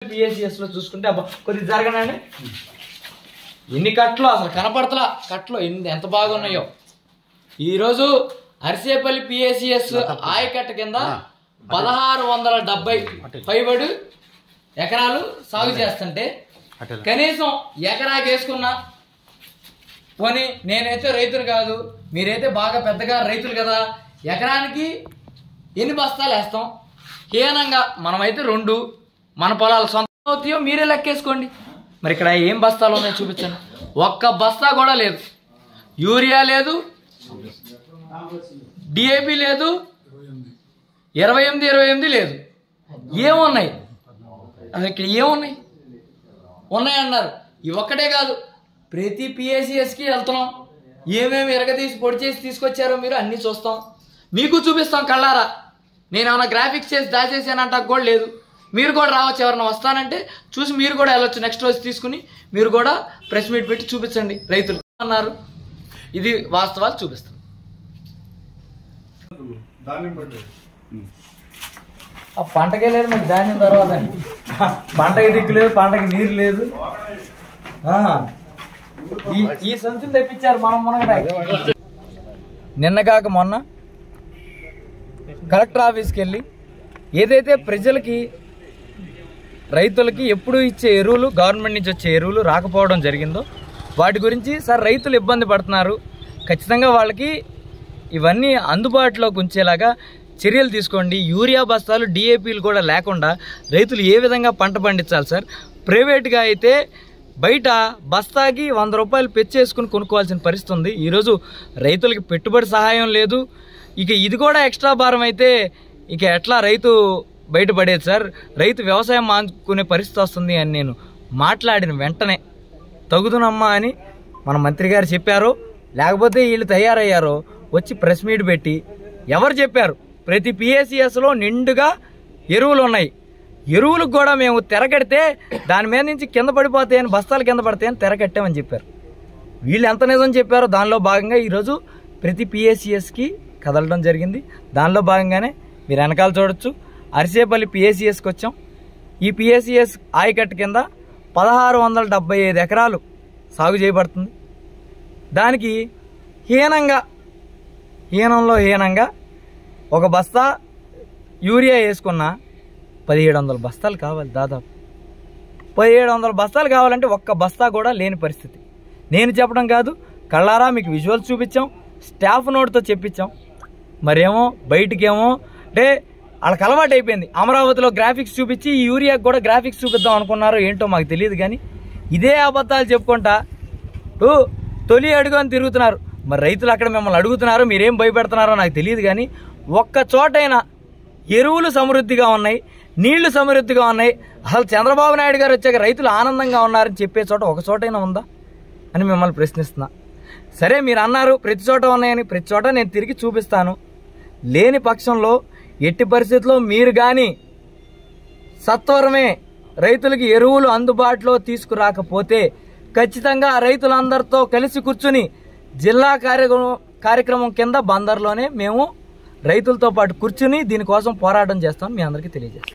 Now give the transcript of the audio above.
PSCS లో చూసుకుంటే అబ్బా కొద్ది జరగనండి ఎన్ని కట్లు అసలు కనపడతలా కట్లు ఎంత బాగున్నాయో ఈరోజు అరిసేపల్లి పిఎస్సిఎస్ ఆయకట్ట కింద 1670 పైబడి ఎకరాలు సాగు చేస్తుంటే కనీసం ఎకరాకి వేసుకున్నా పోనీ నేనైతే రైతులు కాదు మీరైతే బాగా పెద్దగా రైతులు కదా ఎకరానికి ఎన్ని బస్తాలు వేస్తాం హీనంగా మనమైతే 2 మన పొలాలు సొంత అవుతాయో మీరే లెక్కేసుకోండి మరి ఇక్కడ ఏం బస్తాలు ఉన్నాయో చూపించండి ఒక్క బస్తా కూడా లేదు యూరియా లేదు డిఏపి లేదు 28 లేదు ఏమున్నాయి అసలు ఇక్కడ ఏమున్నాయి ఉన్నాయన్నారు ఇవి ఒక్కటే కాదు ప్రతి పిఎస్సిఎస్కి వెళ్తున్నాం ఏమేమి ఎరగదీసి పొడి చేసి తీసుకొచ్చారో మీరు అన్నీ చూస్తాం మీకు చూపిస్తాం కళ్ళారా నేను ఏమైనా గ్రాఫిక్స్ చేసి దాచేసానంటా కూడా లేదు మీరు కూడా రావచ్చు ఎవరైనా వస్తానంటే చూసి మీరు కూడా వెళ్ళొచ్చు నెక్స్ట్ రోజు తీసుకుని మీరు కూడా ప్రెస్ మీట్ పెట్టి చూపించండి రైతులు అన్నారు ఇది వాస్తవాలు చూపిస్తాం ఆ పంటకే లేదు మరి ధాన్యం తర్వాత పంటకి దిక్కు లేదు పంటకి నీరు లేదు ఈ సంచులు తెప్పించారు మనం నిన్న కాక మొన్న కలెక్టర్ ఆఫీస్కి వెళ్ళి ఏదైతే ప్రజలకి రైతులకి ఎప్పుడు ఇచ్చే ఎరువులు గవర్నమెంట్ నుంచి వచ్చే ఎరువులు రాకపోవడం జరిగిందో వాటి గురించి సార్ రైతులు ఇబ్బంది పడుతున్నారు ఖచ్చితంగా వాళ్ళకి ఇవన్నీ అందుబాటులోకి ఉంచేలాగా చర్యలు తీసుకోండి యూరియా బస్తాలు డిఏపీలు కూడా లేకుండా రైతులు ఏ విధంగా పంట పండించాలి సార్ ప్రైవేట్గా అయితే బయట బస్తాకి 100 రూపాయలు పెంచేసుకుని కొనుక్కోవాల్సిన పరిస్థితి ఉంది ఈరోజు రైతులకి పెట్టుబడి సహాయం లేదు ఇక ఇది కూడా ఎక్స్ట్రా భారం అయితే ఇక ఎట్లా రైతు బయటపడేది సార్ రైతు వ్యవసాయం మానుకునే పరిస్థితి వస్తుంది అని నేను మాట్లాడిన వెంటనే తగుదునమ్మా అని మన మంత్రి గారు చెప్పారు లేకపోతే వీళ్ళు తయారయ్యారో వచ్చి ప్రెస్ మీట్ పెట్టి ఎవరు చెప్పారు ప్రతి పిఎస్సిఎస్లో నిండుగా ఎరువులు ఉన్నాయి ఎరువులకు కూడా మేము తెరకడితే దాని మీద నుంచి కింద పడిపోతాయని బస్తాలు కింద పడతాయని తెరకట్టామని చెప్పారు వీళ్ళు ఎంత నిజం చెప్పారో దానిలో భాగంగా ఈరోజు ప్రతి పిఎస్సిఎస్కి కదలడం జరిగింది దానిలో భాగంగానే మీరు వెనకాల చూడొచ్చు అరిసేపల్లి పిఎస్సిఎస్కి వచ్చాం ఈ పిఎస్సిఎస్ ఆయకట్ట కింద 1675 ఎకరాలు సాగు చేయబడుతుంది దానికి హీనంగా ఒక బస్తా యూరియా వేసుకున్న 1700 బస్తాలు కావాలి దాదాపు 1700 బస్తాలు కావాలంటే ఒక్క బస్తా కూడా లేని పరిస్థితి నేను చెప్పడం కాదు కళ్ళారా మీకు విజువల్స్ చూపించాం స్టాఫ్ నోట్తో చెప్పించాం మరేమో బయటికేమో అంటే వాళ్ళకి అలవాటు అయిపోయింది అమరావతిలో గ్రాఫిక్స్ చూపించి ఈ యూరియాకి కూడా గ్రాఫిక్స్ చూపిద్దాం అనుకున్నారో ఏంటో మాకు తెలియదు కానీ ఇదే అబద్ధాలు చెప్పుకుంటా తొలి అడుగు అని తిరుగుతున్నారు మరి రైతులు అక్కడ మిమ్మల్ని అడుగుతున్నారో మీరేం భయపెడుతున్నారో నాకు తెలియదు కానీ ఒక్క చోటైనా ఎరువులు సమృద్ధిగా ఉన్నాయి నీళ్లు సమృద్ధిగా ఉన్నాయి అసలు చంద్రబాబు నాయుడు గారు వచ్చాక రైతులు ఆనందంగా ఉన్నారని చెప్పే చోట ఒక చోటైనా ఉందా అని మిమ్మల్ని ప్రశ్నిస్తున్నా సరే మీరు అన్నారు ప్రతి చోట ఉన్నాయని ప్రతి చోట నేను తిరిగి చూపిస్తాను లేని పక్షంలో ఎట్టి పరిస్థితుల్లో మీరు కానీ సత్వరమే రైతులకి ఎరువులు అందుబాటులో తీసుకురాకపోతే ఖచ్చితంగా రైతులందరితో కలిసి కూర్చుని జిల్లా కార్యక్రమం కింద బందర్లోనే మేము రైతులతో పాటు కూర్చుని దీనికోసం పోరాటం చేస్తామని మీ అందరికీ తెలియజేస్తాం